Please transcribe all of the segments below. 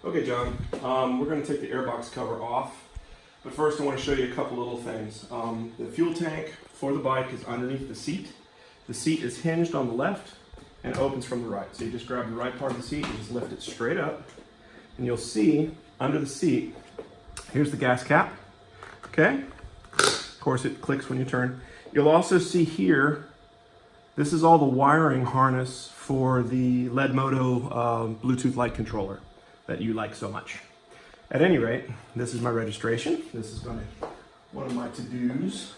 Okay, John, we're going to take the airbox cover off, but first I want to show you a couple little things. The fuel tank for the bike is underneath the seat. The seat is hinged on the left and opens from the right. So you just grab the right part of the seat and just lift it straight up, and you'll see under the seat, here's the gas cap, okay? Of course it clicks when you turn. You'll also see here, this is all the wiring harness for the Ledmodo Bluetooth light controller that you like so much. At any rate, this is my registration. This is one of my to-dos.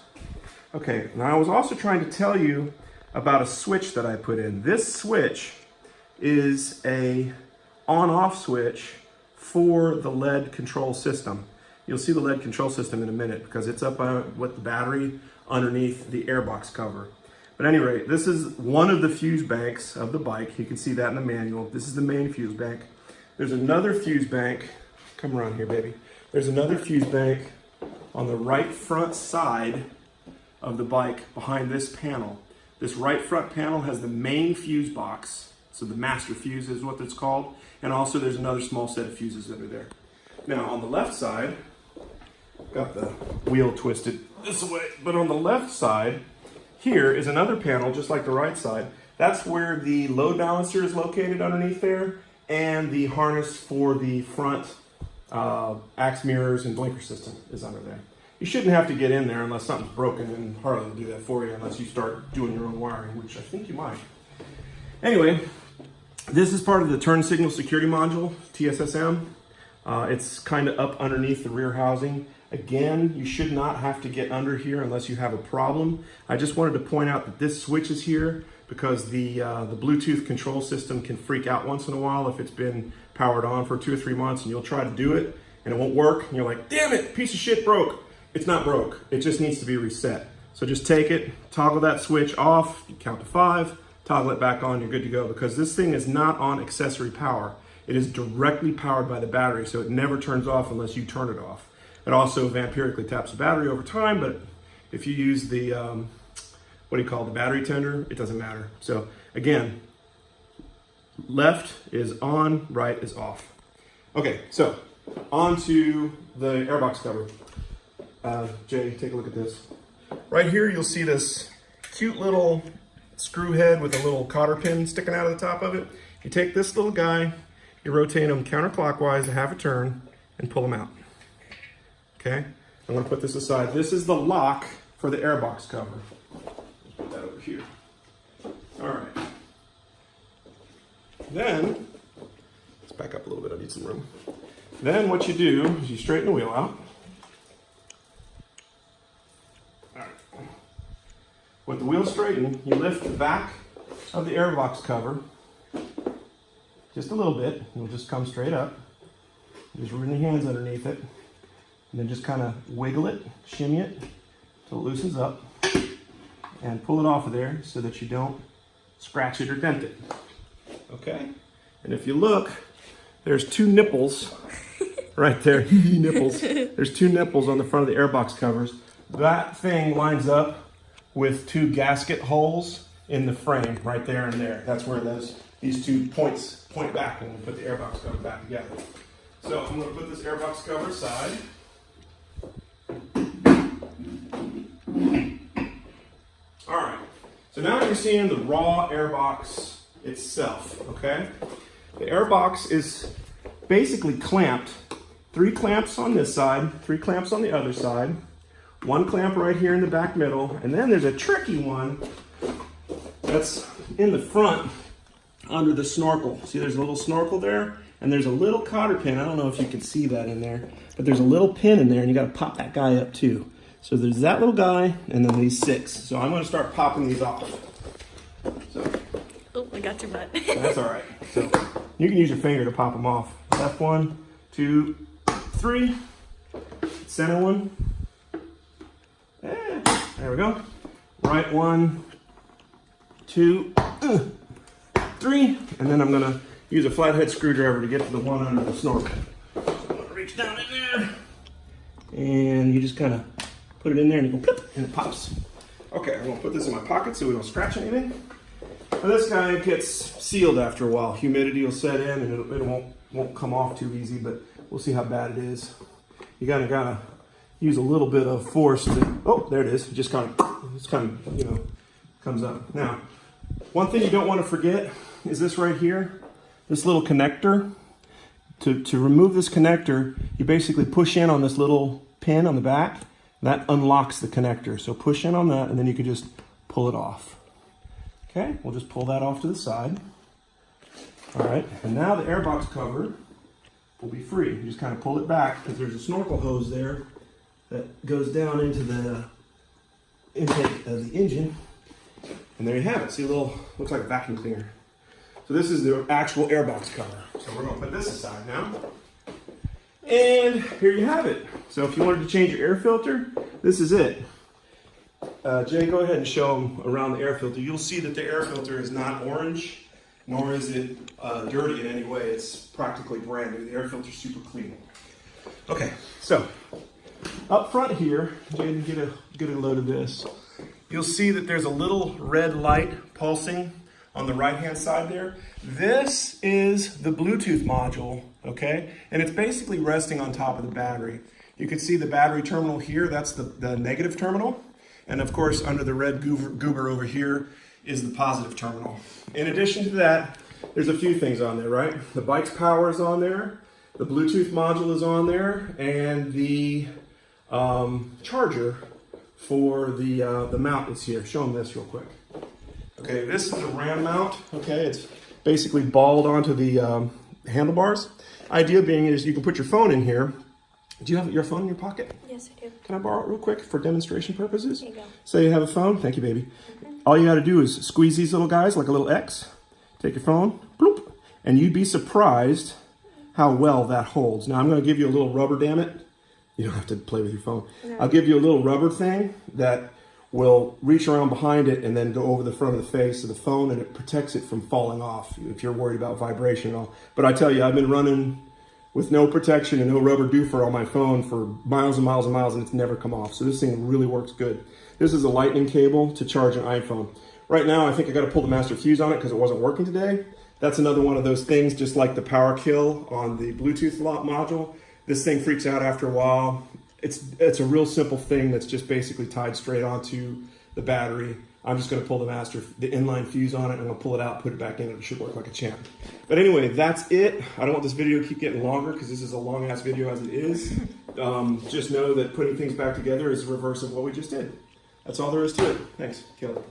Okay, now I was also trying to tell you about a switch that I put in. This switch is a on-off switch for the LED control system. You'll see the LED control system in a minute because it's up with the battery underneath the airbox cover. But at any rate, this is one of the fuse banks of the bike. You can see that in the manual. This is the main fuse bank. There's another fuse bank. Come around here, baby. There's another fuse bank on the right front side of the bike behind this panel. This right front panel has the main fuse box. So the master fuse is what it's called. And also there's another small set of fuses that are there. Now on the left side, got the wheel twisted this way, but on the left side, here is another panel just like the right side. That's where the load balancer is located underneath there, and the harness for the front axe mirrors and blinker system is under there. You shouldn't have to get in there unless something's broken, and Harley will do that for you unless you start doing your own wiring, which I think you might. Anyway, this is part of the turn signal security module, TSSM. It's kind of up underneath the rear housing. Again, you should not have to get under here unless you have a problem. I just wanted to point out that this switch is here because the Bluetooth control system can freak out once in a while if it's been powered on for 2 or 3 months and you'll try to do it and it won't work. And you're like, damn it, piece of shit broke. It's not broke, it just needs to be reset. So just take it, toggle that switch off, you count to 5, toggle it back on, you're good to go, because this thing is not on accessory power. It is directly powered by the battery, so it never turns off unless you turn it off. It also vampirically taps the battery over time, but if you use the, the battery tender, it doesn't matter. So again, left is on, right is off. Okay, so on to the airbox cover. Jay, take a look at this. Right here, you'll see this cute little screw head with a little cotter pin sticking out of the top of it. You take this little guy, you rotate him counterclockwise a half a turn and pull him out. Okay, I'm gonna put this aside. This is the lock for the airbox cover. Put that over here. All right. Then, let's back up a little bit, I need some room. Then what you do is you straighten the wheel out. All right. With the wheel straightened, you lift the back of the airbox cover just a little bit. It'll just come straight up. Just run your hands underneath it. And then just kind of wiggle it, shimmy it, until it loosens up. And pull it off of there so that you don't scratch it or dent it. Okay? And if you look, there's 2 nipples right there. Nipples. There's 2 nipples on the front of the airbox covers. That thing lines up with 2 gasket holes in the frame right there and there. That's where these 2 points point back when we put the airbox cover back together. So I'm going to put this airbox cover aside. All right, so now you're seeing the raw airbox itself, okay? The airbox is basically clamped. 3 clamps on this side, 3 clamps on the other side, 1 clamp right here in the back middle, and then there's a tricky one that's in the front under the snorkel. See, there's a little snorkel there, and there's a little cotter pin. I don't know if you can see that in there, but there's a little pin in there, and you gotta pop that guy up too. So there's that little guy, and then these 6. So I'm gonna start popping these off. So. Oh, I got your butt. That's all right. So you can use your finger to pop them off. Left 1, 2, 3. Center one. There we go. Right 1, 2, 3. And then I'm gonna use a flathead screwdriver to get to the one under the snorkel. So I'm gonna reach down in there, and you just kind of put it in there and you go plip, and it pops. Okay, I'm gonna put this in my pocket so we don't scratch anything. Now this guy gets sealed after a while. Humidity will set in and it won't won't come off too easy, but we'll see how bad it is. You gotta use a little bit of force to, oh, there it is. It just kind of, you know, comes up. Now, one thing you don't want to forget is this right here, this little connector. To remove this connector, you basically push in on this little pin on the back. That unlocks the connector. So push in on that, and then you can just pull it off. Okay, we'll just pull that off to the side. All right, and now the airbox cover will be free. You just kind of pull it back because there's a snorkel hose there that goes down into the intake of the engine. And there you have it. See a little, looks like a vacuum cleaner. So this is the actual airbox cover. So we're gonna put this aside now. And here you have it. So if you wanted to change your air filter, this is it. Jay, go ahead and show them around the air filter. You'll see that the air filter is not orange, nor is it dirty in any way. It's practically brand new. The air filter's super clean. Okay, so up front here, Jay, get a load of this. You'll see that there's a little red light pulsing on the right-hand side there. This is the Bluetooth module, okay? And it's basically resting on top of the battery. You can see the battery terminal here, that's the negative terminal. And of course, under the red goober over here is the positive terminal. In addition to that, there's a few things on there, right? The bike's power is on there, the Bluetooth module is on there, and the charger for the mount is here. Show them this real quick. Okay, this is the RAM mount. Okay, it's basically balled onto the handlebars. Idea being is you can put your phone in here. Do you have your phone in your pocket? Yes, I do. Can I borrow it real quick for demonstration purposes? There you go. Say you have a phone. Thank you, baby. All you got to do is squeeze these little guys like a little X. Take your phone, bloop, and you'd be surprised how well that holds. Now I'm going to give you a little rubber, damn it. You don't have to play with your phone. No. I'll give you a little rubber thing that will reach around behind it and then go over the front of the face of the phone, and it protects it from falling off if you're worried about vibration and all. But I tell you, I've been running with no protection and no rubber doofer on my phone for miles and miles and miles, and it's never come off. So this thing really works good. This is a lightning cable to charge an iPhone. Right now, I think I got to pull the master fuse on it because it wasn't working today. That's another one of those things, just like the power kill on the Bluetooth module. This thing freaks out after a while. It's a real simple thing that's just basically tied straight onto the battery. I'm just going to pull the inline fuse on it, and I'm going to pull it out, put it back in, and it should work like a champ. But anyway, that's it. I don't want this video to keep getting longer because this is a long-ass video as it is. Just know that putting things back together is the reverse of what we just did. That's all there is to it. Thanks. Kill it.